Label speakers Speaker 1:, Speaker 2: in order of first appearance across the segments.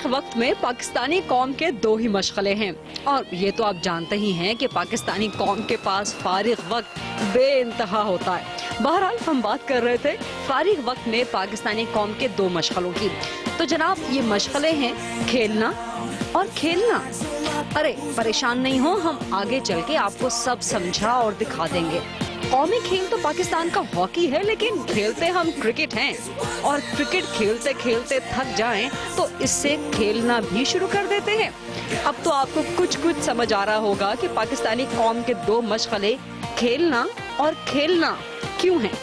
Speaker 1: فارغ وقت میں پاکستانی قوم کے دو ہی مشغلے ہیں، اور یہ تو آپ جانتے ہی ہیں کہ پاکستانی قوم کے پاس فارغ وقت بے انتہا ہوتا ہے۔ بہرحال ہم بات کر رہے تھے فارغ وقت میں پاکستانی قوم کے دو مشغلوں کی، تو جناب یہ مشغلے ہیں کھیلنا اور کھیلنا۔ ارے پریشان نہیں ہو، ہم آگے چل کے آپ کو سب سمجھا اور دکھا دیں گے۔ قومی کھیل تو پاکستان کا ہاکی ہے، لیکن کھیلتے ہم کرکٹ ہیں، اور کرکٹ کھیلتے کھیلتے تھک جائیں تو اس سے کھیلنا بھی شروع کر دیتے ہیں۔ اب تو آپ کو کچھ سمجھ آ رہا ہوگا کہ پاکستانی قوم کے دو مشغلے کھیلنا اور کھیلنا کیوں ہیں۔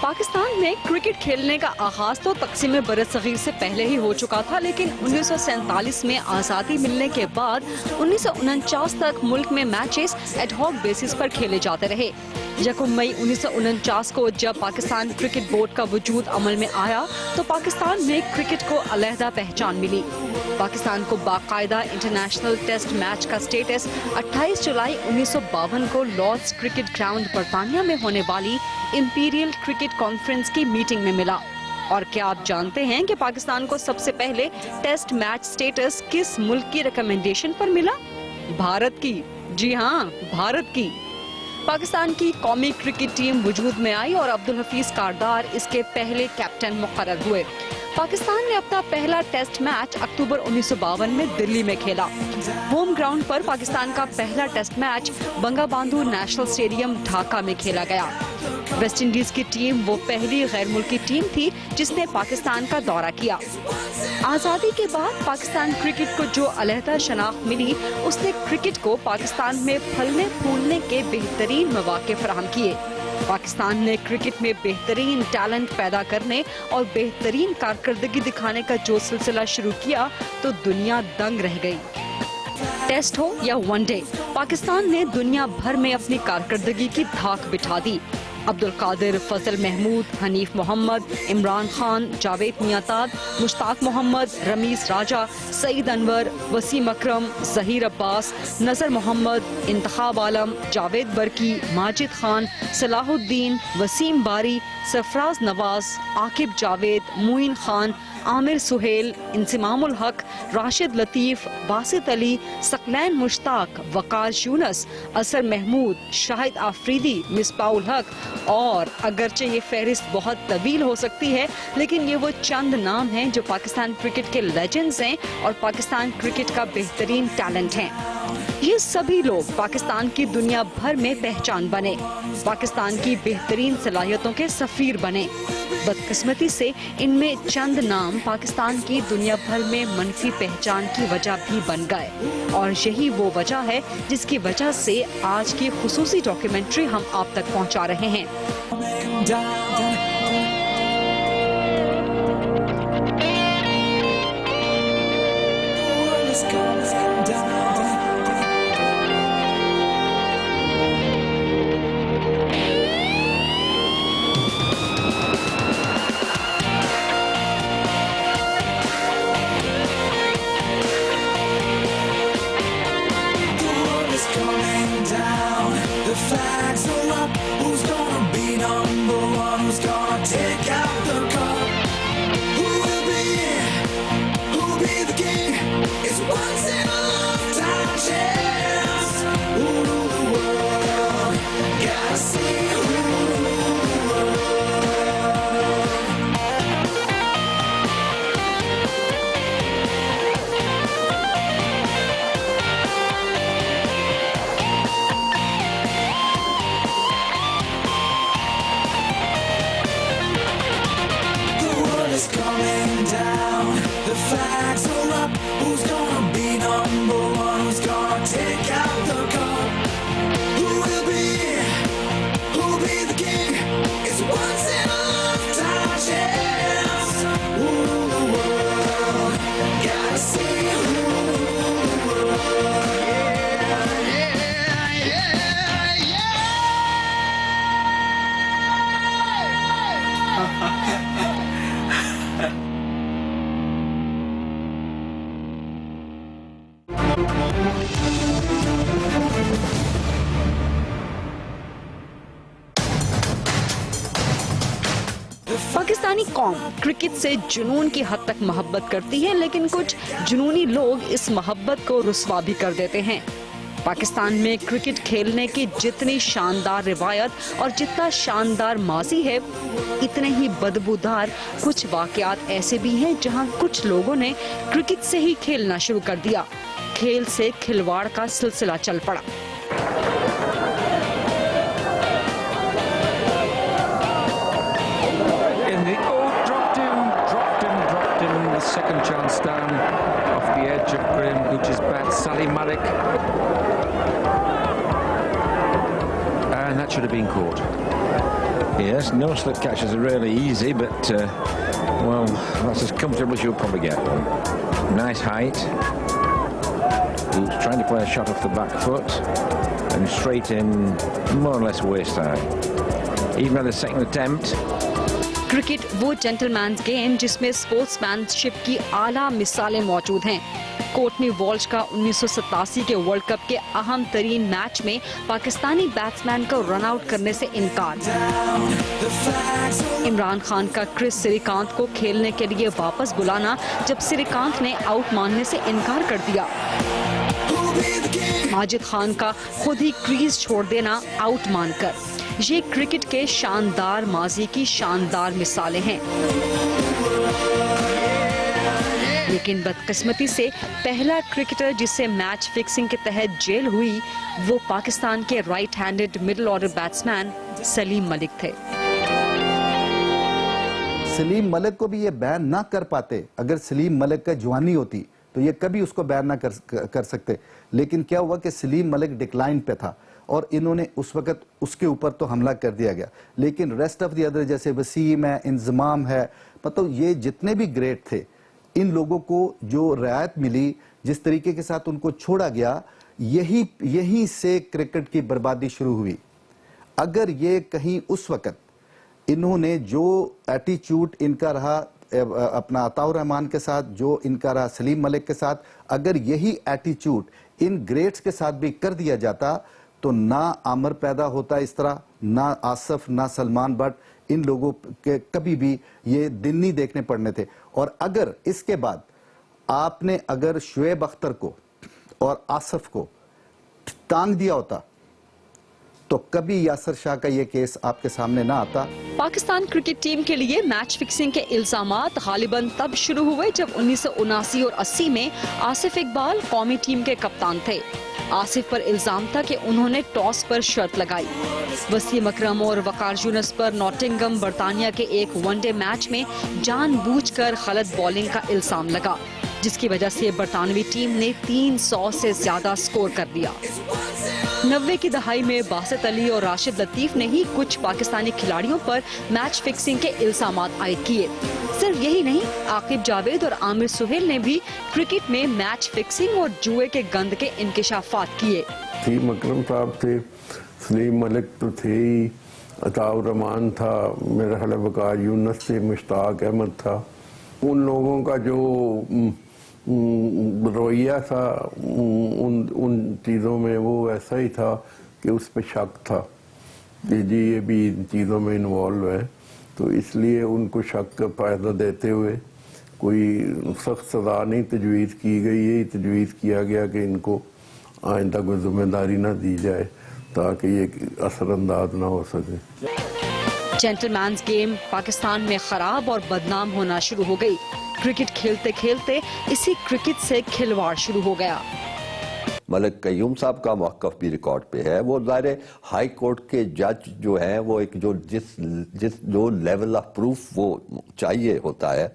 Speaker 1: پاکستان میں کرکٹ کھیلنے کا آغاز تو تقسیم برصغیر سے پہلے ہی ہو چکا تھا، لیکن 1947 میں آزادی ملنے کے بعد 1949 تک ملک میں میچز ایڈ ہاک بیسس پر کھیلے جاتے رہے۔ 1 مئی 1949 کو جب پاکستان کرکٹ بورڈ کا وجود عمل میں آیا تو پاکستان میں کرکٹ کو علیحدہ پہچان ملی۔ پاکستان کو باقاعدہ انٹرنیشنل ٹیسٹ میچ کا سٹیٹس 28 جولائی 1952 کو لارڈز کرکٹ گراؤنڈ برطانیہ میں ہونے والی امپیریل کرکٹ کانفرنس کی میٹنگ میں ملا۔ اور کیا آپ جانتے ہیں کہ پاکستان کو سب سے پہلے ٹیسٹ میچ سٹیٹس کس ملک کی ریکمنڈیشن پر ملا؟ بھارت کی، جی ہاں بھارت کی۔ پاکستان کی قومی کرکٹ ٹیم وجود میں آئی اور عبدالحفیظ کاردار اس کے پہلے کیپٹن مقرر ہوئے۔ پاکستان نے اپنا پہلا ٹیسٹ میچ اکتوبر 1952 میں دلی میں کھیلا۔ ہوم گراؤنڈ پر پاکستان کا پہلا test match Banga باندھو national stadium Dhaka میں کھیلا گیا۔ ویسٹ انڈیز کی ٹیم وہ پہلی غیر ملکی ٹیم تھی جس نے پاکستان کا دورہ کیا۔ آزادی کے بعد پاکستان کرکٹ کو جو علیحدہ شناخت ملی، اس نے کرکٹ کو پاکستان میں پھلنے پھولنے کے بہترین مواقع فراہم کیے۔ پاکستان نے کرکٹ میں بہترین ٹیلنٹ پیدا کرنے اور بہترین کارکردگی دکھانے کا جو سلسلہ شروع کیا تو دنیا دنگ رہ گئی۔ ٹیسٹ ہو یا ون ڈے، پاکستان نے دنیا بھر میں اپنی کارکردگی کی دھاک بٹھا دی۔ عبدالقادر، فضل محمود، حنیف محمد، عمران خان، جاوید میاں-تاج، مشتاق محمد، رمیز راجہ، سعید انور، وسیم اکرم، ظہیر عباس، نذر محمد، انتخاب عالم، جاوید برکی، ماجد خان، صلاح الدین، وسیم باری، سرفراز نواز، عاقب جاوید، معین خان، عامر سہیل، انضمام الحق، راشد لطیف، باسط علی، ثقلین مشتاق، وقار یونس، اظہر محمود، شاہد آفریدی، مصباح الحق، اور اگرچہ یہ فہرست بہت طویل ہو سکتی ہے لیکن یہ وہ چند نام ہیں جو پاکستان کرکٹ کے لیجنڈز ہیں اور پاکستان کرکٹ کا بہترین ٹیلنٹ ہیں۔ یہ سبھی لوگ پاکستان کی دنیا بھر میں پہچان بنے، پاکستان کی بہترین صلاحیتوں کے سفیر بنے۔ بدقسمتی سے ان میں چند نام پاکستان کی دنیا بھر میں منفی پہچان کی وجہ بھی بن گئے، اور یہی وہ وجہ ہے جس کی وجہ سے آج کی خصوصی ڈاکیومنٹری ہم آپ تک پہنچا رہے ہیں۔ پاکستانی قوم کرکٹ سے جنون کی حد تک محبت کرتی ہے، لیکن کچھ جنونی لوگ اس محبت کو رسوا بھی کر دیتے ہیں۔ پاکستان میں کرکٹ کھیلنے کی جتنی شاندار روایت اور جتنا شاندار ماضی ہے، اتنے ہی بدبودار کچھ واقعات ایسے بھی ہیں جہاں کچھ لوگوں نے کرکٹ سے ہی کھیلنا شروع کر دیا۔ کھیل سے کھلواڑ کا سلسلہ چل پڑا۔
Speaker 2: Second chance down off the edge of Graham Gooch's bat, Salim Malik, and that should have been caught.
Speaker 3: Yes, no slip catches are really easy, but well, that's as comfortable as you'll probably get one. Nice height. He was trying to play a shot off the back foot and straight in, more or less waist high. Even at the second attempt.
Speaker 1: Cricket وہ gentle means game جس میں sports مین شپ کی اعلیٰ مثالیں موجود ہیں۔ Courteney والش کا 1987 کے ورلڈ کپ کے اہم ترین میچ میں پاکستانی بیٹسمین کو رن آؤٹ کرنے سے انکار۔ عمران خان کا کرس سری کانت کو کھیلنے کے لیے واپس بلانا جب سری کانت نے آؤٹ ماننے سے انکار کر دیا۔ ماجد خان کا خود ہی کریز چھوڑ دینا آؤٹ مان کر۔ یہ کرکٹ کے شاندار ماضی کی شاندار مثالیں ہیں، لیکن بدقسمتی سے پہلا کرکٹر جسے میچ فکسنگ کے تحت جیل ہوئی وہ پاکستان کے right handed middle order batsman Saleem Malik تھے۔
Speaker 4: سلیم ملک کو بھی یہ بین نہ کر پاتے، اگر سلیم ملک کا جوانی ہوتی تو یہ کبھی اس کو بین نہ کر سکتے، لیکن کیا ہوا کہ سلیم ملک ڈکلائن پہ تھا اور انہوں نے اس وقت اس کے اوپر تو حملہ کر دیا گیا، لیکن ریسٹ آف دی ادر جیسے وسیم ہے، انضمام ہے، مطلب یہ جتنے بھی گریٹ تھے، ان لوگوں کو جو رعایت ملی، جس طریقے کے ساتھ ان کو چھوڑا گیا، یہی سے کرکٹ کی بربادی شروع ہوئی۔ اگر یہ کہیں اس وقت انہوں نے جو ایٹیچیوڈ ان کا رہا اپنا عطاء الرحمان کے ساتھ، جو ان کا رہا سلیم ملک کے ساتھ، اگر یہی ایٹیچیوڈ ان گریٹس کے ساتھ بھی کر دیا جاتا تو نہ عامر پیدا ہوتا اس طرح، نہ آصف، نہ سلمان بٹ، ان لوگوں کے کبھی بھی یہ دن نہیں دیکھنے پڑنے تھے۔ اور اگر اس کے بعد آپ نے اگر شعیب اختر کو اور آصف کو ٹانگ دیا ہوتا تو کبھی یاسر شاہ کا یہ کیس آپ کے سامنے نہ آتا۔
Speaker 1: پاکستان کرکٹ ٹیم کے لیے میچ فکسنگ کے الزامات غالباً تب شروع ہوئے جب 1979 اور 80 میں آصف اقبال قومی ٹیم کے کپتان تھے۔ آصف پر الزام تھا کہ انہوں نے ٹاس پر شرط لگائی۔ وسیم اکرم اور وقار یونس پر ناٹنگم برطانیہ کے ایک ون ڈے میچ میں جان بوجھ کر غلط بولنگ کا الزام لگا، جس کی وجہ سے برطانوی ٹیم نے 300 سے زیادہ سکور کر دیا۔ 90 کی دہائی میں باسط علی اور راشد لطیف نے ہی کچھ پاکستانی کھلاڑیوں پر میچ فکسنگ کے الزامات عائد کیے۔ صرف یہی نہیں، عاقب جاوید اور عامر سہیل نے بھی کرکٹ میں میچ فکسنگ اور جوئے کے گند کے انکشافات کیے۔
Speaker 5: وسیم اکرم صاحب تھے، سلیم ملک تو تھے ہی، عطاء الرحمان تھا، میرا خیال ہے وقار یونس سے، مشتاق احمد تھا۔ ان لوگوں کا جو رویہ تھا ان چیزوں میں وہ ایسا ہی تھا کہ اس پہ شک تھا کہ جی یہ بھی ان چیزوں میں انوالو ہے، تو اس لیے ان کو شک کا فائدہ دیتے ہوئے کوئی سخت سزا نہیں تجویز کی گئی، یہی تجویز کیا گیا کہ ان کو آئندہ کوئی ذمہ داری نہ دی جائے تاکہ یہ اثر انداز نہ ہو سکے۔
Speaker 1: جینٹل مینز گیم پاکستان میں خراب اور بدنام ہونا شروع ہو گئی۔ کرکٹ کھیلتے کھیلتے اسی کرکٹ سے کھلواڑ شروع ہو گیا۔
Speaker 6: ملک قیوم صاحب کا موقف بھی ریکارڈ پہ ہے۔ وہ ظاہر ہائی کورٹ کے جج جو ہیں وہ ایک جو لیول آف پروف وہ چاہیے ہوتا ہے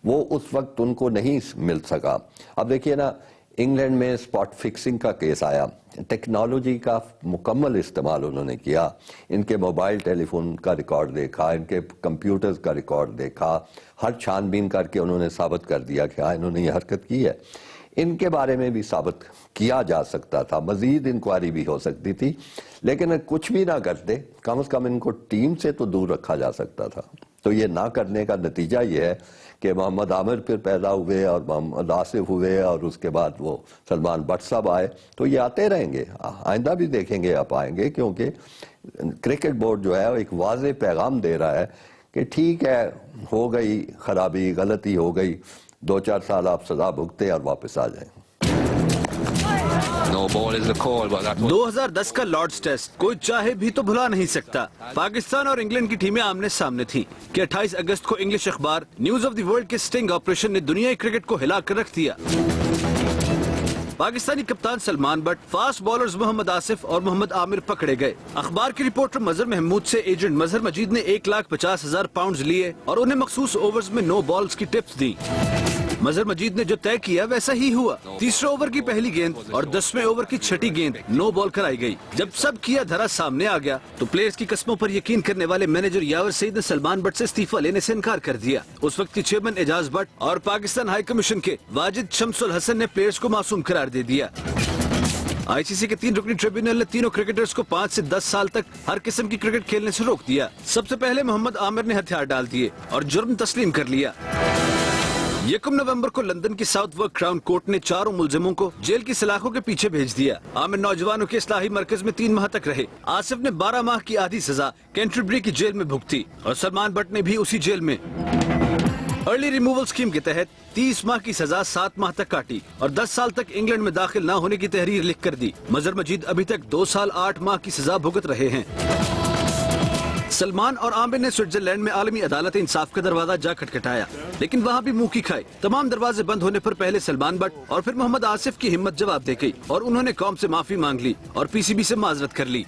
Speaker 6: وہ اس وقت ان کو نہیں مل سکا۔ اب دیکھیے نا، انگلینڈ میں سپاٹ فکسنگ کا کیس آیا، ٹیکنالوجی کا مکمل استعمال انہوں نے کیا، ان کے موبائل ٹیلی فون کا ریکارڈ دیکھا، ان کے کمپیوٹرز کا ریکارڈ دیکھا، ہر چھان بین کر کے انہوں نے ثابت کر دیا کہ ہاں انہوں نے یہ حرکت کی ہے۔ ان کے بارے میں بھی ثابت کیا جا سکتا تھا، مزید انکوائری بھی ہو سکتی تھی، لیکن کچھ بھی نہ کرتے، کم از کم ان کو ٹیم سے تو دور رکھا جا سکتا تھا۔ تو یہ نہ کرنے کا نتیجہ یہ ہے کہ محمد عامر پھر پیدا ہوئے اور محمد آصف ہوئے اور اس کے بعد وہ سلمان بٹ صاحب آئے، تو یہ آتے رہیں گے، آئندہ بھی دیکھیں گے آپ آئیں گے، کیونکہ کرکٹ بورڈ جو ہے ایک واضح پیغام دے رہا ہے کہ ٹھیک ہے ہو گئی خرابی غلطی ہو گئی 2-4 سال آپ سزا بھگتے اور واپس آ جائیں.
Speaker 2: No ball is the call, but that was
Speaker 7: 2010 کا لارڈز ٹیسٹ کوئی چاہے بھی تو بھلا نہیں سکتا. پاکستان اور انگلینڈ کی ٹیمیں آمنے سامنے تھیں کہ 28 اگست کو انگلش اخبار نیوز آف دی ورلڈ کے سٹنگ آپریشن نے دنیائی کرکٹ کو ہلا کر رکھ دیا. پاکستانی کپتان سلمان بٹ، فاسٹ بالرز محمد آصف اور محمد عامر پکڑے گئے. اخبار کے رپورٹر مظہر محمود سے ایجنٹ مظہر مجید نے 1,50,000 پاؤنڈز لیے اور انہیں مخصوص اوورز میں نو بالز کی ٹپس دی. مظہر مجید نے جو طے کیا ویسا ہی ہوا. تیسرے اوور کی پہلی گیند اور 10ویں اوور کی چھٹی گیند نو بال کرائی گئی. جب سب کیا دھرا سامنے آ گیا تو پلیئرز کی قسموں پر یقین کرنے والے مینیجر یاور سعید نے سلمان بٹ سے استعفیٰ لینے سے انکار کر دیا. اس وقت کے چیئرمین اعجاز بٹ اور پاکستان ہائی کمیشن کے واجد شمس الحسن نے پلیئرز کو معصوم قرار دے دیا. آئی سی سی کے 3 رکنی ٹریبیونل نے تینوں کرکٹرز کو 5 سے 10 سال تک ہر قسم کی کرکٹ کھیلنے سے روک دیا. سب سے پہلے محمد عامر نے ہتھیار ڈال دیے اور جرم تسلیم کر لیا. 1 نومبر کو لندن کی ساؤتھ ورک کراؤن کورٹ نے 4 ملزموں کو جیل کی سلاخوں کے پیچھے بھیج دیا. عامر نوجوانوں کے اصلاحی مرکز میں 3 ماہ تک رہے. آصف نے 12 ماہ کی آدھی سزا کینٹربری کی جیل میں بھگتی اور سلمان بٹ نے بھی اسی جیل میں ارلی ریموول اسکیم کے تحت 30 ماہ کی سزا 7 ماہ تک کاٹی اور 10 سال تک انگلینڈ میں داخل نہ ہونے کی تحریر لکھ کر دی. مظہر مجید ابھی تک 2 سال 8 ماہ کی سزا بھگت رہے ہیں. سلمان اور عامر نے سوئٹزرلینڈ میں عالمی عدالت انصاف کا دروازہ جا کھٹکھٹایا لیکن وہاں بھی منہ کی کھائے. تمام دروازے بند ہونے پر پہلے سلمان بٹ اور پھر محمد آصف کی ہمت جواب دے گئی اور انہوں نے قوم سے معافی مانگ لی اور پی سی بی سے معذرت کر لی.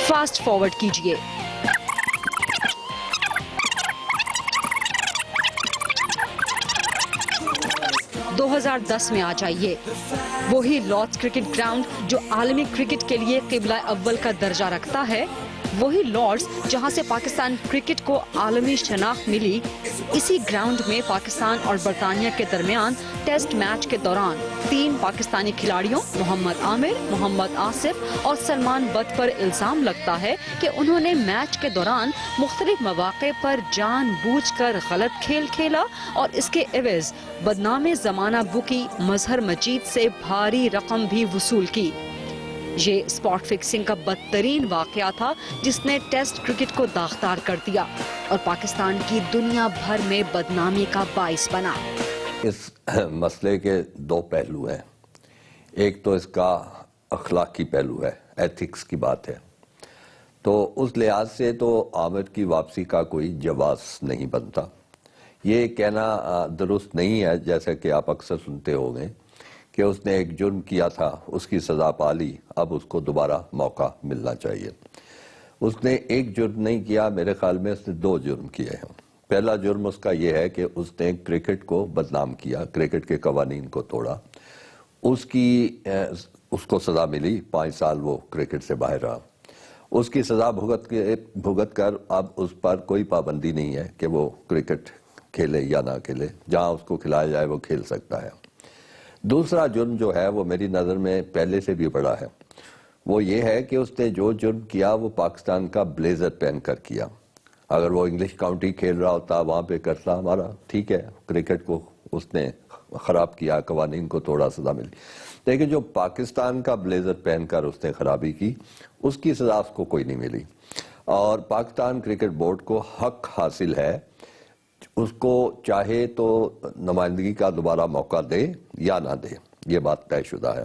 Speaker 1: فاسٹ فارورڈ کیجئے. دو 2010 میں آ جائیے. وہی لارڈز کرکٹ گراؤنڈ جو عالمی کرکٹ کے لیے قبلہ اول کا درجہ رکھتا ہے، وہی لارڈز جہاں سے پاکستان کرکٹ کو عالمی شناخت ملی. اسی گراؤنڈ میں پاکستان اور برطانیہ کے درمیان ٹیسٹ میچ کے دوران 3 پاکستانی کھلاڑیوں محمد عامر، محمد آصف اور سلمان بٹ پر الزام لگتا ہے کہ انہوں نے میچ کے دوران مختلف مواقع پر جان بوجھ کر غلط کھیل کھیلا اور اس کے عوض بدنام زمانہ بکی مظہر مجید سے بھاری رقم بھی وصول کی. یہ اسپاٹ فکسنگ کا بدترین واقعہ تھا جس نے ٹیسٹ کرکٹ کو داغدار کر دیا اور پاکستان کی دنیا بھر میں بدنامی کا باعث بنا.
Speaker 6: اس مسئلے کے 2 پہلو ہیں. ایک تو اس کا اخلاقی پہلو ہے، ایتھکس کی بات ہے. تو اس لحاظ سے تو عامر کی واپسی کا کوئی جواز نہیں بنتا. یہ کہنا درست نہیں ہے جیسا کہ آپ اکثر سنتے ہوں گے کہ اس نے ایک جرم کیا تھا، اس کی سزا پا لی، اب اس کو دوبارہ موقع ملنا چاہیے. اس نے ایک جرم نہیں کیا، میرے خیال میں اس نے 2 جرم کیے ہیں. پہلا جرم اس کا یہ ہے کہ اس نے کرکٹ کو بدنام کیا، کرکٹ کے قوانین کو توڑا. اس کو سزا ملی، 5 سال وہ کرکٹ سے باہر رہا. اس کی سزا بھگت کر اب اس پر کوئی پابندی نہیں ہے کہ وہ کرکٹ کھیلے یا نہ کھیلے. جہاں اس کو کھلایا جائے وہ کھیل سکتا ہے. دوسرا جرم جو ہے وہ میری نظر میں پہلے سے بھی بڑا ہے. وہ یہ ہے کہ اس نے جو جرم کیا وہ پاکستان کا بلیزر پہن کر کیا. اگر وہ انگلش کاؤنٹی کھیل رہا ہوتا وہاں پہ کرتا ہمارا ٹھیک ہے، کرکٹ کو اس نے خراب کیا، قوانین کو توڑا، سزا ملی. لیکن جو پاکستان کا بلیزر پہن کر اس نے خرابی کی، اس کی سزا اس کو کوئی نہیں ملی. اور پاکستان کرکٹ بورڈ کو حق حاصل ہے، اس کو چاہے تو نمائندگی کا دوبارہ موقع دے یا نہ دے، یہ بات طے شدہ ہے.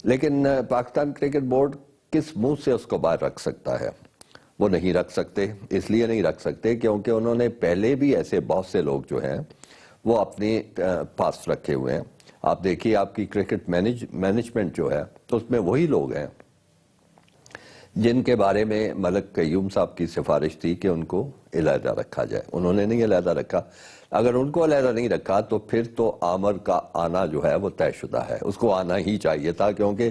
Speaker 6: لیکن پاکستان کرکٹ بورڈ کس منہ سے اس کو باہر رکھ سکتا ہے؟ وہ نہیں رکھ سکتے. اس لیے نہیں رکھ سکتے کیونکہ انہوں نے پہلے بھی ایسے بہت سے لوگ جو ہیں وہ اپنے پاس رکھے ہوئے ہیں. آپ دیکھیے آپ کی کرکٹ مینجمنٹ جو ہے تو اس میں وہی لوگ ہیں جن کے بارے میں ملک قیوم صاحب کی سفارش تھی کہ ان کو علیحدہ رکھا جائے. انہوں نے نہیں علیحدہ رکھا. اگر ان کو علیحدہ نہیں رکھا تو پھر تو عامر کا آنا جو ہے وہ طے شدہ ہے. اس کو آنا ہی چاہیے تھا کیونکہ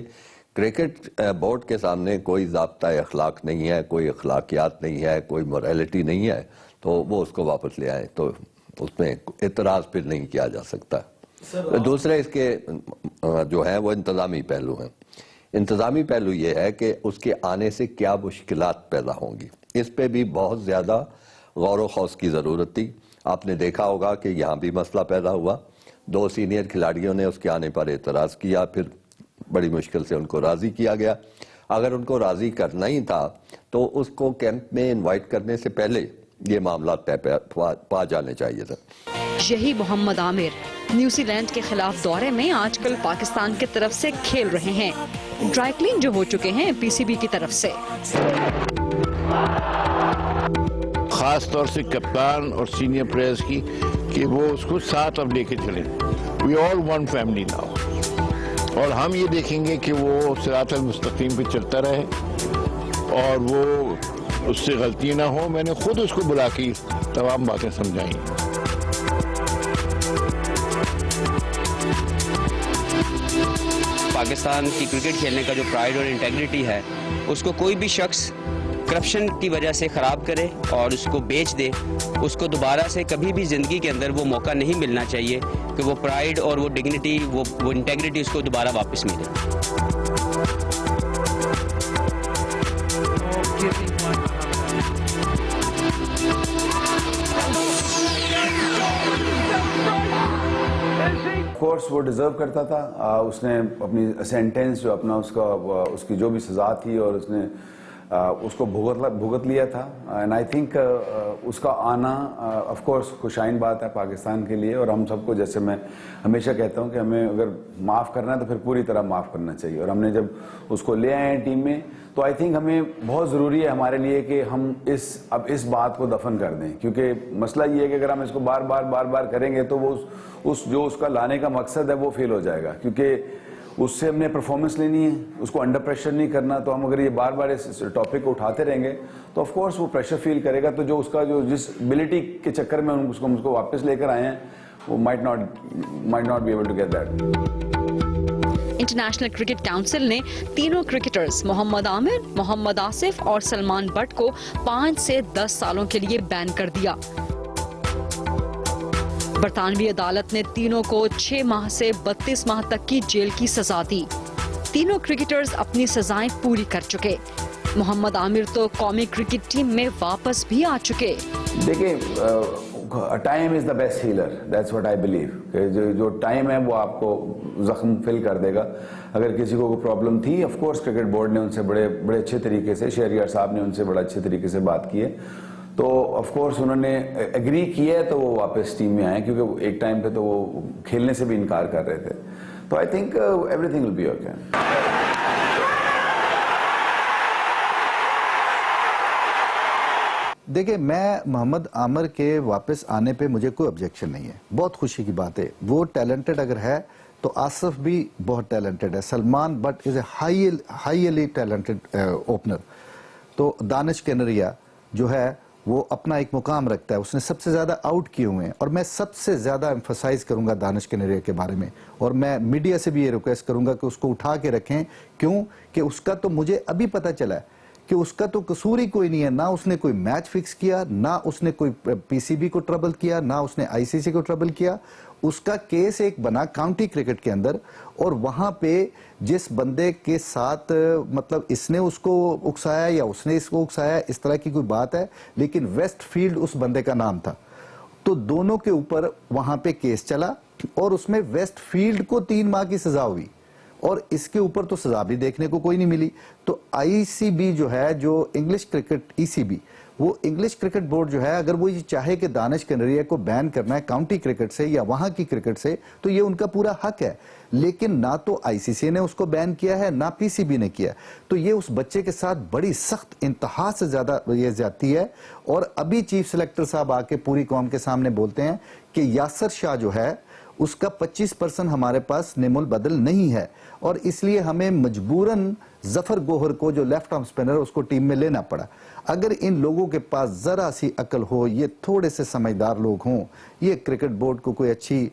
Speaker 6: کرکٹ بورڈ کے سامنے کوئی ضابطہ اخلاق نہیں ہے، کوئی اخلاقیات نہیں ہے، کوئی موریلٹی نہیں ہے، تو وہ اس کو واپس لے آئے تو اس میں اعتراض پھر نہیں کیا جا سکتا. دوسرے اس کے جو ہیں وہ انتظامی پہلو ہیں. انتظامی پہلو یہ ہے کہ اس کے آنے سے کیا مشکلات پیدا ہوں گی. اس پہ بھی بہت زیادہ غور و خوض کی ضرورت تھی. آپ نے دیکھا ہوگا کہ یہاں بھی مسئلہ پیدا ہوا, 2 سینئر کھلاڑیوں نے اس کے آنے پر اعتراض کیا, پھر بڑی مشکل سے ان کو راضی کیا گیا. اگر ان کو راضی کرنا ہی تھا تو اس کو کیمپ میں انوائٹ کرنے سے پہلے یہ معاملات پا جانے چاہیے تھا.
Speaker 1: یہی محمد عامر نیوزی لینڈ کے خلاف دورے میں آج کل پاکستان کی طرف سے کھیل رہے ہیں, ڈرائی کلین جو ہو چکے ہیں پی سی بی کی طرف سے.
Speaker 8: خاص طور سے کپتان اور سینئر پلیئرز کی کہ وہ اس کو ساتھ اب لے کے چلیں. وی آل ون فیملی ناؤ, اور ہم یہ دیکھیں گے کہ وہ صراط المستقیم پہ چلتا رہے اور وہ اس سے غلطی نہ ہو. میں نے خود اس کو بلا کے تمام باتیں سمجھائیں.
Speaker 9: پاکستان کی کرکٹ کھیلنے کا جو پرائیڈ اور انٹیگریٹی ہے اس کو کوئی بھی شخص کرپشن کی وجہ سے خراب کرے اور اس کو بیچ دے, اس کو دوبارہ سے کبھی بھی زندگی کے اندر وہ موقع نہیں ملنا چاہیے کہ وہ پرائیڈ اور وہ ڈگنیٹی, وہ انٹیگریٹی اس کو دوبارہ واپس ملے.
Speaker 10: کورس وہ ڈیزرو کرتا تھا. اس نے اپنی سینٹینس جو اپنا اس کی جو بھی سزا تھی اور اس نے اس کو بھگت لیا تھا. اینڈ آئی تھنک اس کا آنا آف کورس خوشائن بات ہے پاکستان کے لیے, اور ہم سب کو, جیسے میں ہمیشہ کہتا ہوں کہ ہمیں اگر معاف کرنا ہے تو پھر پوری طرح معاف کرنا چاہیے. اور ہم نے جب اس کو لے آئے ہیں ٹیم میں تو آئی تھنک ہمیں بہت ضروری ہے ہمارے لیے کہ ہم اب اس بات کو دفن کر دیں, کیونکہ مسئلہ یہ ہے کہ اگر ہم اس کو بار بار کریں گے تو وہ جو اس کا لانے کا مقصد ہے وہ فیل ہو جائے گا, کیونکہ اس سے ہم نے پرفارمنس لینی ہے, اس کو انڈر پریشر نہیں کرنا. تو ہم اگر یہ بار اس ٹاپک کو اٹھاتے رہیں گے تو آف کورس وہ پریشر فیل کرے گا. تو جو اس کا جس ابلٹی کے چکر میں اس کو واپس لے کر آئے ہیں وہ might not be able to get that.
Speaker 1: International cricket council نے تینوں کرکٹرز محمد عامر, محمد آصف اور سلمان بٹ کو 5 سے 10 سالوں کے لیے بین کر دیا. برطانوی عدالت نے تینوں کو 6 ماہ سے 32 ماہ تک کی جیل کی سزا دی. تینوں کرکٹرز اپنی سزائیں پوری کر چکے. محمد عامر تو قومی کرکٹ ٹیم میں واپس بھی آ چکے.
Speaker 10: دیکھیں, time is the best healer, that's what I believe. جو ٹائم ہے وہ آپ کو زخم فل کر دے گا. اگر کسی کو کوئی پرابلم تھی, آف کورس کرکٹ بورڈ نے ان سے بڑے اچھے طریقے سے, شہریار صاحب نے ان سے بڑا اچھے طریقے سے بات کی ہے, تو آف کورس انہوں نے ایگری کیا ہے تو وہ واپس ٹیم میں آئے, کیونکہ ایک ٹائم پہ تو وہ کھیلنے سے بھی انکار کر رہے تھے. تو I think everything will be okay.
Speaker 4: دیکھیں, میں محمد عامر کے واپس آنے پہ مجھے کوئی آبجیکشن نہیں ہے, بہت خوشی کی بات ہے. وہ ٹیلنٹڈ اگر ہے تو آصف بھی بہت ٹیلنٹڈ ہے. سلمان بٹ از اے ہائیلی ٹیلنٹڈ اوپنر. تو دانش کنریا جو ہے وہ اپنا ایک مقام رکھتا ہے, اس نے سب سے زیادہ آؤٹ کیے ہوئے ہیں, اور میں سب سے زیادہ ایمفسائز کروں گا دانش کنریا کے بارے میں, اور میں میڈیا سے بھی یہ ریکویسٹ کروں گا کہ اس کو اٹھا کے رکھیں. کیوں کہ اس کا تو مجھے ابھی پتہ چلا ہے کہ اس کا تو قصور ہی کوئی نہیں ہے. نہ اس نے کوئی میچ فکس کیا, نہ اس نے کوئی پی سی بی کو ٹربل کیا, نہ اس نے آئی سی سی کو ٹربل کیا. اس کا کیس ایک بنا کاؤنٹی کرکٹ کے اندر, اور وہاں پہ جس بندے کے ساتھ مطلب اس نے اس کو اکسایا یا اس نے اس کو اکسایا, اس طرح کی کوئی بات ہے, لیکن ویسٹ فیلڈ اس بندے کا نام تھا. تو دونوں کے اوپر وہاں پہ کیس چلا, اور اس میں ویسٹ فیلڈ کو 3 ماہ کی سزا ہوئی, اور اس کے اوپر تو سزا بھی دیکھنے کو کوئی نہیں ملی. تو آئی سی بی جو ہے, جو انگلش کرکٹ ای سی بی, وہ انگلش کرکٹ بورڈ جو ہے, اگر وہ یہ چاہے کہ دانش کنریا کو بین کرنا ہے کاؤنٹی کرکٹ سے یا وہاں کی کرکٹ سے, تو یہ ان کا پورا حق ہے. لیکن نہ تو آئی سی سی نے اس کو بین کیا ہے, نہ پی سی بی نے کیا. تو یہ اس بچے کے ساتھ بڑی سخت, انتہا سے زیادہ یہ زیادتی ہے. اور ابھی چیف سلیکٹر صاحب آ کے پوری قوم کے سامنے بولتے ہیں کہ یاسر شاہ جو ہے اس کا 25% ہمارے پاس نعم البدل نہیں ہے, اور اس لیے ہمیں مجبوراً ظفر گوہر کو, جو لیفٹ آرم سپنر, اس کو ٹیم میں لینا پڑا. اگر ان لوگوں کے پاس ذرا سی عقل ہو, یہ تھوڑے سے سمجھدار لوگ ہوں, یہ کرکٹ بورڈ کو کوئی اچھی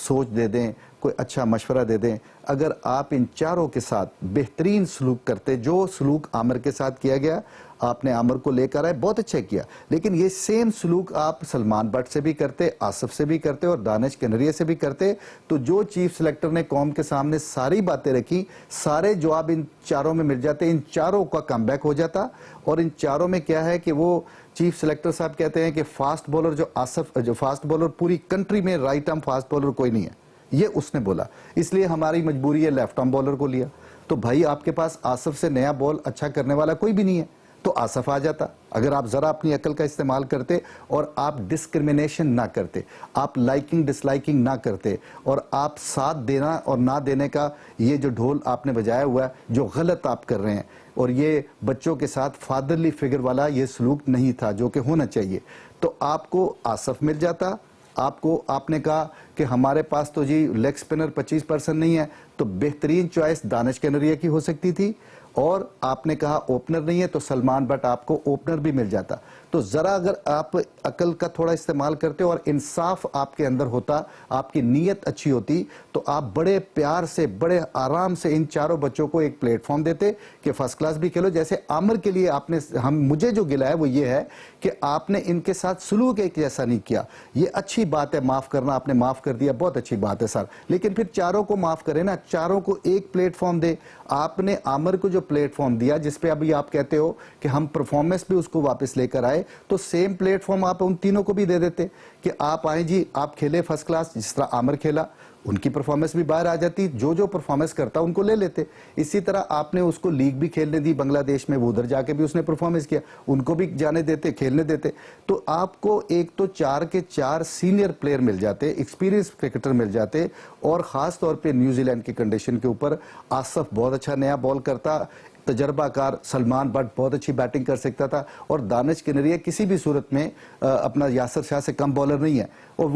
Speaker 4: سوچ دے دیں, کوئی اچھا مشورہ دے دیں. اگر آپ ان چاروں کے ساتھ بہترین سلوک کرتے, جو سلوک عامر کے ساتھ کیا گیا, آپ نے عامر کو لے کر آئے, بہت اچھا کیا, لیکن یہ سیم سلوک آپ سلمان بٹ سے بھی کرتے, آصف سے بھی کرتے اور دانش کنیریا سے بھی کرتے, تو جو چیف سلیکٹر نے قوم کے سامنے ساری باتیں رکھی, سارے جواب ان چاروں میں مل جاتے, ان چاروں کا کم بیک ہو جاتا. اور ان چاروں میں کیا ہے کہ وہ چیف سلیکٹر صاحب کہتے ہیں کہ فاسٹ بولر جو آصف, جو فاسٹ بولر پوری کنٹری میں رائٹ آرم فاسٹ بولر کوئی نہیں ہے, یہ اس نے بولا, اس لیے ہماری مجبوری ہے لیفٹ آرم بولر کو لیا. تو بھائی آپ کے پاس آصف سے نیا بال اچھا کرنے والا کوئی بھی نہیں ہے, تو آصف آ جاتا اگر آپ ذرا اپنی عقل کا استعمال کرتے اور آپ ڈسکرمنیشن نہ کرتے, آپ لائکنگ ڈس لائکنگ نہ کرتے, اور آپ ساتھ دینا اور نہ دینے کا یہ جو ڈھول آپ نے بجایا ہوا ہے, جو غلط آپ کر رہے ہیں, اور یہ بچوں کے ساتھ فادرلی فگر والا یہ سلوک نہیں تھا جو کہ ہونا چاہیے, تو آپ کو آصف مل جاتا. آپ نے کہا کہ ہمارے پاس تو جی لیگ سپنر 25% نہیں ہے, تو بہترین چوائس دانش کنیریا کی ہو سکتی تھی, اور آپ نے کہا اوپنر نہیں ہے تو سلمان بٹ آپ کو اوپنر بھی مل جاتا. تو ذرا اگر آپ عقل کا تھوڑا استعمال کرتے اور انصاف آپ کے اندر ہوتا, آپ کی نیت اچھی ہوتی, تو آپ بڑے پیار سے بڑے آرام سے ان چاروں بچوں کو ایک پلیٹ فارم دیتے کہ فرسٹ کلاس بھی کھیلو. جیسے عامر کے لیے آپ نے, مجھے جو گلا ہے وہ یہ ہے کہ آپ نے ان کے ساتھ سلوک ایک جیسا نہیں کیا. یہ اچھی بات ہے, معاف کرنا, آپ نے معاف کر دیا, بہت اچھی بات ہے سر, لیکن پھر چاروں کو معاف کریں نا, چاروں کو ایک پلیٹ فارم دے. آپ نے عامر کو جو پلیٹ فارم دیا جس پہ ابھی آپ کہتے ہو کہ ہم پرفارمنس بھی اس کو واپس لے کر آئے, تو سیم پلیٹ فارم آپ ان تینوں کو بھی دے دیتے کہ آپ آئیں جی, آپ کھیلے فرسٹ کلاس, جس طرح عامر کھیلا, ان کی پرفارمنس بھی باہر آ جاتی, جو پرفارمنس کرتا ان کو لے لیتے. اسی طرح آپ نے اس کو لیگ بھی کھیلنے دی بنگلہ دیش میں, وہ ادھر جا کے بھی اس نے پرفارمنس کیا, ان کو بھی جانے دیتے, کھیلنے دیتے. تو آپ کو ایک تو 4 کے 4 سینئر پلیئر مل جاتے, ایکسپیرینس کرکٹر مل جاتے, اور خاص طور پہ نیوزی لینڈ کی کنڈیشن کے اوپر آصف بہت اچھا نیا بال کرتا, تجربہ کار سلمان بٹ بہت اچھی بیٹنگ کر سکتا تھا, اور دانش کنیریا کسی بھی صورت میں اپنا یاسر شاہ سے کم بالر نہیں ہے. اور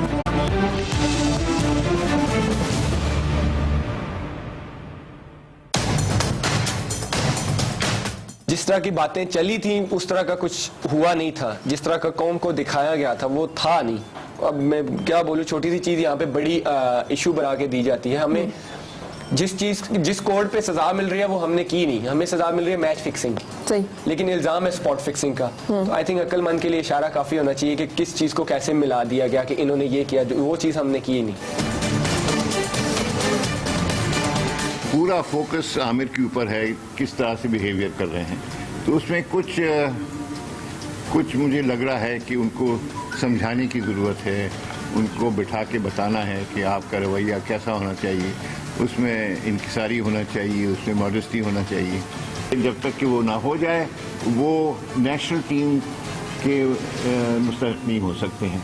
Speaker 11: جس طرح کی باتیں چلی تھیں اس طرح کا کچھ ہوا نہیں تھا, جس طرح کا قوم کو دکھایا گیا تھا وہ تھا نہیں. اب میں کیا بولوں, چھوٹی سی چیز یہاں پہ بڑی ایشو بنا کے دی جاتی ہے. ہمیں جس کوڈ پہ سزا مل رہی ہے وہ ہم نے کی نہیں, ہمیں سزا مل رہی ہے میچ فکسنگ کی, لیکن الزام ہے اسپاٹ فکسنگ کا. تو آئی تھنک عقل مند کے لیے اشارہ کافی ہونا چاہیے کہ کس چیز کو کیسے ملا دیا گیا کہ انہوں نے یہ کیا, وہ چیز ہم نے کی نہیں.
Speaker 8: پورا فوکس عامر کے اوپر ہے کس طرح سے بیہیویئر کر رہے ہیں, تو اس میں کچھ مجھے لگ رہا ہے کہ ان کو سمجھانے کی ضرورت ہے, ان کو بٹھا کے بتانا ہے کہ آپ کا رویہ کیسا ہونا چاہیے, اس میں انکساری ہونا چاہیے, اس میں ماڈسٹی ہونا چاہیے. جب تک کہ وہ نہ ہو جائے وہ نیشنل ٹیم کے مستحق نہیں ہو سکتے ہیں.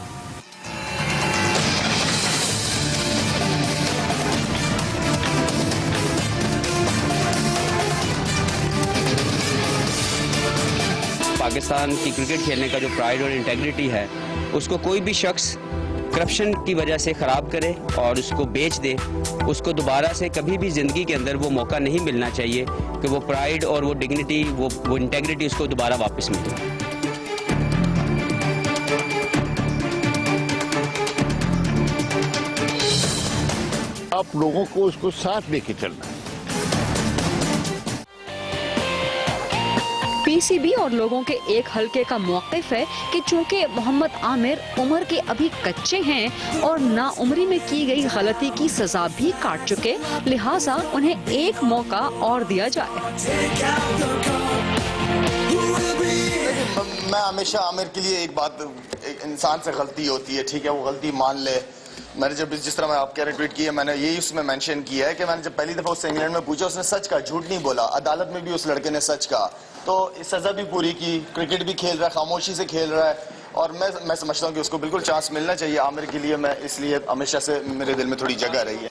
Speaker 9: پاکستان کی کرکٹ کھیلنے کا جو پرائیڈ اور انٹیگریٹی ہے اس کو کوئی بھی شخص کرپشن کی وجہ سے خراب کرے اور اس کو بیچ دے, اس کو دوبارہ سے کبھی بھی زندگی کے اندر وہ موقع نہیں ملنا چاہیے کہ وہ پرائیڈ اور وہ ڈگنیٹی, وہ انٹیگریٹی اس کو دوبارہ واپس ملے.
Speaker 8: آپ لوگوں کو اس کو ساتھ لے کے چلنا ہے.
Speaker 1: پی سی بی اور لوگوں کے ایک حلقے کا موقف ہے کہ چونکہ محمد عامر عمر کے ابھی کچے ہیں اور نا عمری میں کی گئی غلطی کی سزا بھی کاٹ چکے, لہٰذا انہیں ایک موقع اور دیا جائے.
Speaker 12: میں ہمیشہ عامر کے لیے ایک بات, انسان سے غلطی ہوتی ہے, ٹھیک ہے, وہ غلطی مان لے. میں نے جب جس طرح میں آپ کہہ رہے ٹویٹ کیا, میں نے یہی اس میں مینشن کیا ہے کہ میں نے جب پہلی دفعہ اس سے انگلینڈ میں پوچھا اس نے سچ کہا, جھوٹ نہیں بولا. عدالت میں بھی اس لڑکے نے سچ کہا, تو سزا بھی پوری کی, کرکٹ بھی کھیل رہا ہے, خاموشی سے کھیل رہا ہے, اور میں سمجھتا ہوں کہ اس کو بالکل چانس ملنا چاہیے عامر کے لیے. میں اس لیے ہمیشہ سے میرے دل میں تھوڑی جگہ رہی ہے.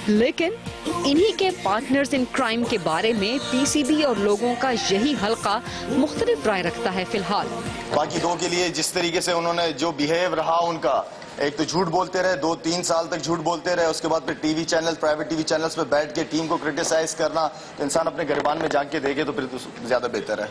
Speaker 1: لیکن انہی کے پارٹنرز ان کرائم کے بارے میں پی سی بی اور لوگوں کا یہی حلقہ مختلف رائے رکھتا ہے. فی الحال
Speaker 12: باقی دو کے لیے جس طریقے سے انہوں نے جو بیہیو رہا ان کا, ایک تو جھوٹ بولتے رہے, 2-3 سال تک جھوٹ بولتے رہے, اس کے بعد پھر T V channel, private T V channels پہ بیٹھ کے ٹیم کو کرٹیسائز کرنا, تو انسان اپنے گریبان میں جا کے دیکھے تو پھر تو زیادہ بہتر ہے.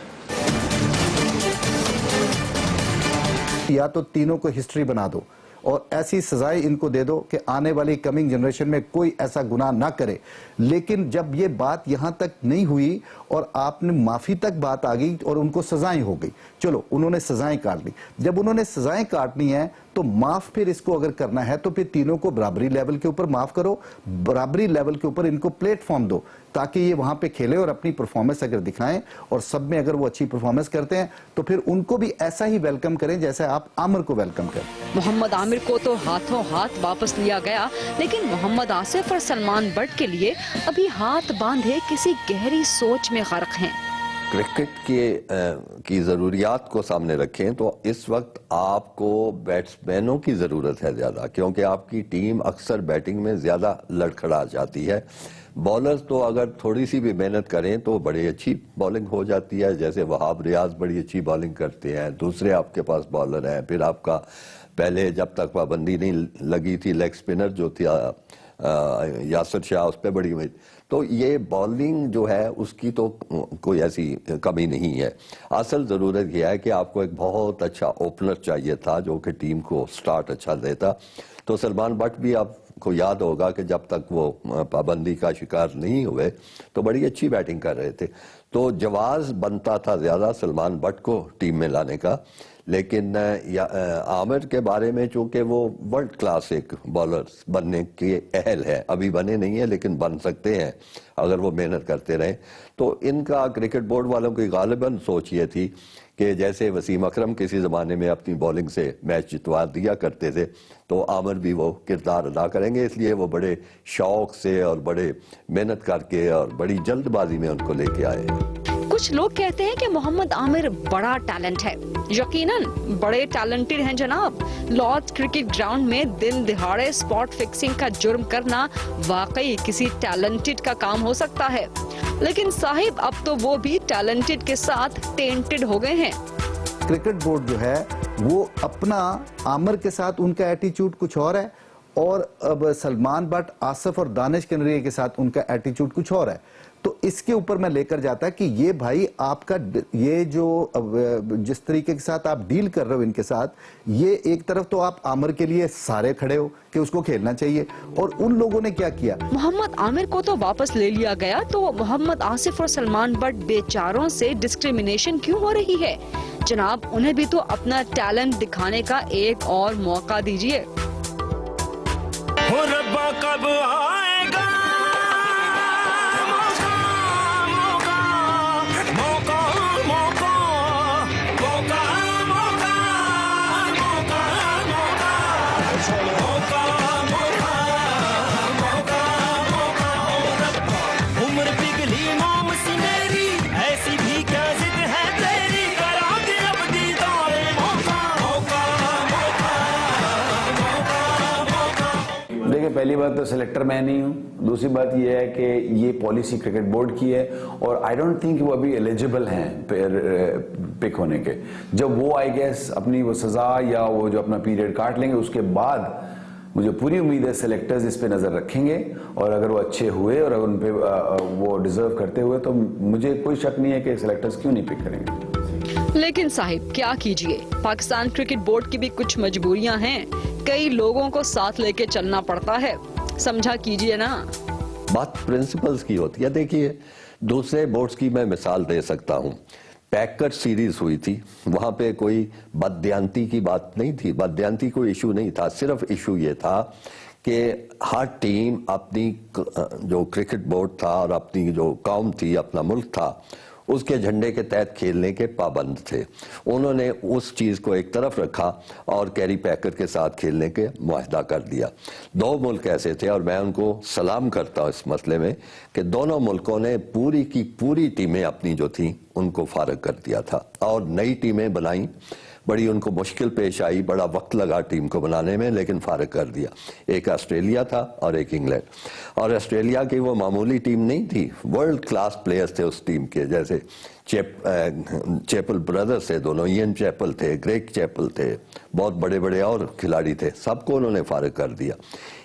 Speaker 4: یا تو تینوں کو ہسٹری بنا دو اور ایسی سزائیں ان کو دے دو کہ آنے والی کمنگ جنریشن میں کوئی ایسا گناہ نہ کرے. لیکن جب یہ بات یہاں تک نہیں ہوئی اور آپ نے معافی تک بات آ گئی اور ان کو سزائیں ہو گئی, چلو انہوں نے سزائیں کاٹ لی. جب انہوں نے سزائیں کاٹنی ہیں تو معاف پھر اس کو اگر کرنا ہے تو پھر تینوں کو برابری لیول کے اوپر معاف کرو, برابری لیول کے اوپر ان کو پلیٹ فارم دو تاکہ یہ وہاں پہ کھیلے اور اپنی پرفارمنس اگر دکھائیں, اور سب میں اگر وہ اچھی پرفارمنس کرتے ہیں تو پھر ان کو بھی ایسا ہی ویلکم کریں جیسے آپ عامر کو ویلکم کریں.
Speaker 1: محمد عامر کو تو ہاتھوں ہاتھ واپس لیا گیا, لیکن محمد آصف اور سلمان بٹ کے لیے ابھی ہاتھ باندھے کسی گہری سوچ میں غرق ہیں.
Speaker 6: کرکٹ کی ضروریات کو سامنے رکھیں تو اس وقت آپ کو بیٹسمینوں کی ضرورت ہے زیادہ, کیونکہ آپ کی ٹیم اکثر بیٹنگ میں زیادہ لڑکھڑا جاتی ہے. بالرز تو اگر تھوڑی سی بھی محنت کریں تو بڑی اچھی بالنگ ہو جاتی ہے, جیسے وہاب ریاض بڑی اچھی بالنگ کرتے ہیں, دوسرے آپ کے پاس بالر ہیں. پھر آپ کا پہلے جب تک پابندی نہیں لگی تھی لیگ سپنر جو تھی یاسر شاہ, اس پہ بڑی ہوئی. تو یہ بالنگ جو ہے اس کی تو کوئی ایسی کمی نہیں ہے. اصل ضرورت یہ ہے کہ آپ کو ایک بہت اچھا اوپنر چاہیے تھا جو کہ ٹیم کو سٹارٹ اچھا دیتا. تو سلمان بٹ بھی آپ کو یاد ہوگا کہ جب تک وہ پابندی کا شکار نہیں ہوئے تو بڑی اچھی بیٹنگ کر رہے تھے. تو جواز بنتا تھا زیادہ سلمان بٹ کو ٹیم میں لانے کا, لیکن عامر کے بارے میں چونکہ وہ ورلڈ کلاس ایک بالر بننے کے اہل ہے, ابھی بنے نہیں ہیں لیکن بن سکتے ہیں اگر وہ محنت کرتے رہیں. تو ان کا کرکٹ بورڈ والوں کی غالباً سوچ یہ تھی کہ جیسے وسیم اکرم کسی زمانے میں اپنی بالنگ سے میچ جتوا دیا کرتے تھے تو عامر بھی وہ کردار ادا کریں گے, اس لیے وہ بڑے شوق سے اور بڑے محنت کر کے اور بڑی جلد بازی میں ان کو لے کے آئے.
Speaker 1: کچھ لوگ کہتے ہیں کہ محمد عامر بڑا ٹیلنٹ ہے. یقیناً بڑے ٹیلنٹڈ ہیں جناب. لارڈز کرکٹ گراؤنڈ میں دن دہاڑے اسپاٹ فکسنگ کا جرم کرنا واقعی کسی ٹیلنٹڈ کا کام ہو سکتا ہے, لیکن صاحب اب تو وہ بھی ٹیلنٹڈ کے ساتھ ٹینٹڈ ہو گئے ہیں.
Speaker 4: کرکٹ بورڈ جو ہے وہ اپنا عامر کے ساتھ ان کا ایٹیچیوڈ کچھ اور ہے, اور اب سلمان بٹ, آصف اور دانش کنریے کے ساتھ ان کا ایٹیچیوڈ کچھ اور ہے. تو اس کے اوپر میں لے کر جاتا کہ یہ بھائی آپ کا یہ جو جس طریقے کے ساتھ آپ ڈیل کر رہے ہو ان کے ساتھ, یہ ایک طرف تو آپ عامر کے لیے سارے کھڑے ہو کہ اس کو کھیلنا چاہیے, اور ان لوگوں نے کیا کیا,
Speaker 1: محمد عامر کو تو واپس لے لیا گیا, تو محمد آصف اور سلمان بٹ بیچاروں سے ڈسکریمنیشن کیوں ہو رہی ہے؟ جناب انہیں بھی تو اپنا ٹیلنٹ دکھانے کا ایک اور موقع دیجیے.
Speaker 10: پہلی بات تو سلیکٹر میں نہیں ہوں, دوسری بات یہ ہے کہ یہ پالیسی کرکٹ بورڈ کی ہے, اور آئی ڈونٹ تھنک وہ ابھی ایلیجیبل ہیں پک ہونے کے. جب وہ آئی گیس اپنی وہ سزا یا وہ جو اپنا پیریڈ کاٹ لیں گے اس کے بعد مجھے پوری امید ہے سلیکٹرز اس پہ نظر رکھیں گے, اور اگر وہ اچھے ہوئے اور اگر ان پہ وہ ڈیزرو کرتے ہوئے تو مجھے کوئی شک نہیں ہے کہ سلیکٹرز کیوں نہیں پک کریں گے.
Speaker 1: لیکن صاحب کیا کیجئے, پاکستان کرکٹ بورڈ کی بھی کچھ مجبوریاں ہیں, کئی لوگوں کو ساتھ لے کے چلنا پڑتا ہے, سمجھا کیجئے نا.
Speaker 6: بات پرنسپلز کی ہوتی ہے. دیکھیے دوسرے بورڈز کی میں مثال دے سکتا ہوں. پیکر سیریز ہوئی تھی, وہاں پہ کوئی بددیانتی کی بات نہیں تھی, بددیانتی کوئی ایشو نہیں تھا, صرف ایشو یہ تھا کہ ہر ٹیم اپنی جو کرکٹ بورڈ تھا اور اپنی جو قوم تھی, اپنا ملک تھا, اس کے جھنڈے کے تحت کھیلنے کے پابند تھے. انہوں نے اس چیز کو ایک طرف رکھا اور کیری پیکر کے ساتھ کھیلنے کے معاہدہ کر دیا. دو ملک ایسے تھے, اور میں ان کو سلام کرتا ہوں اس مسئلے میں کہ دونوں ملکوں نے پوری کی پوری ٹیمیں اپنی جو تھیں ان کو فارغ کر دیا تھا اور نئی ٹیمیں بنائیں. بڑی ان کو مشکل پیش آئی, بڑا وقت لگا ٹیم کو بنانے میں, لیکن فارغ کر دیا. ایک آسٹریلیا تھا اور ایک انگلینڈ, اور آسٹریلیا کی وہ معمولی ٹیم نہیں تھی, ورلڈ کلاس پلیئرز تھے اس ٹیم کے, جیسے چیپل بردرز تھے دونوں, این چیپل تھے, گریگ چیپل تھے, بہت بڑے بڑے اور کھلاڑی تھے, سب کو انہوں نے فارغ کر دیا.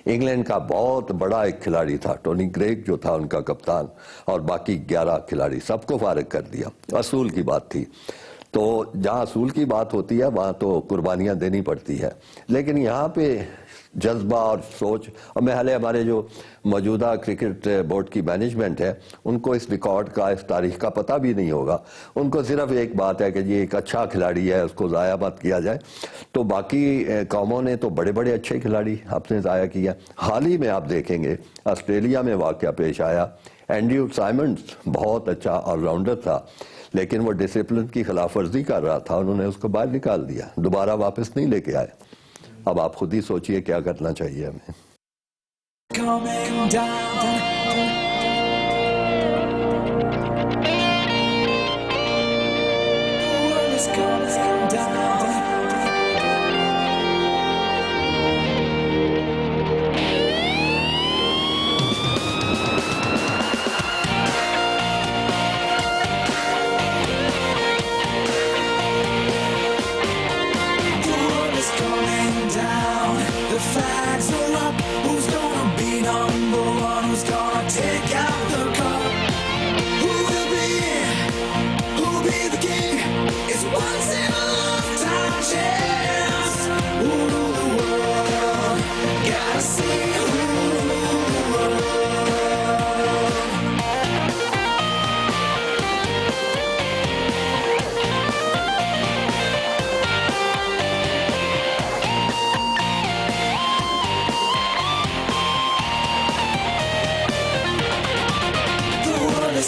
Speaker 6: انگلینڈ کا بہت بڑا ایک کھلاڑی تھا, ٹونی گریگ جو تھا ان کا کپتان, اور باقی 11 کھلاڑی, سب کو فارغ کر دیا. اصول کی بات تھی. تو جہاں اصول کی بات ہوتی ہے وہاں تو قربانیاں دینی پڑتی ہے، لیکن یہاں پہ جذبہ اور سوچ، اور محل ہمارے جو موجودہ کرکٹ بورڈ کی مینجمنٹ ہے ان کو اس ریکارڈ کا، اس تاریخ کا پتہ بھی نہیں ہوگا. ان کو صرف ایک بات ہے کہ یہ ایک اچھا کھلاڑی ہے، اس کو ضائع مت کیا جائے. تو باقی قوموں نے تو بڑے بڑے اچھے کھلاڑی اپنے ضائع کیا. حال ہی میں آپ دیکھیں گے آسٹریلیا میں واقعہ پیش آیا، اینڈریو سائمنڈز بہت اچھا آل راؤنڈر تھا، لیکن وہ ڈسپلن کی خلاف ورزی کر رہا تھا، انہوں نے اس کو باہر نکال دیا، دوبارہ واپس نہیں لے کے آئے. اب آپ خود ہی سوچئے کیا کرنا چاہیے ہمیں.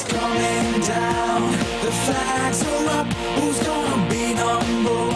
Speaker 13: Coming down, the flags are up, who's gonna be number one?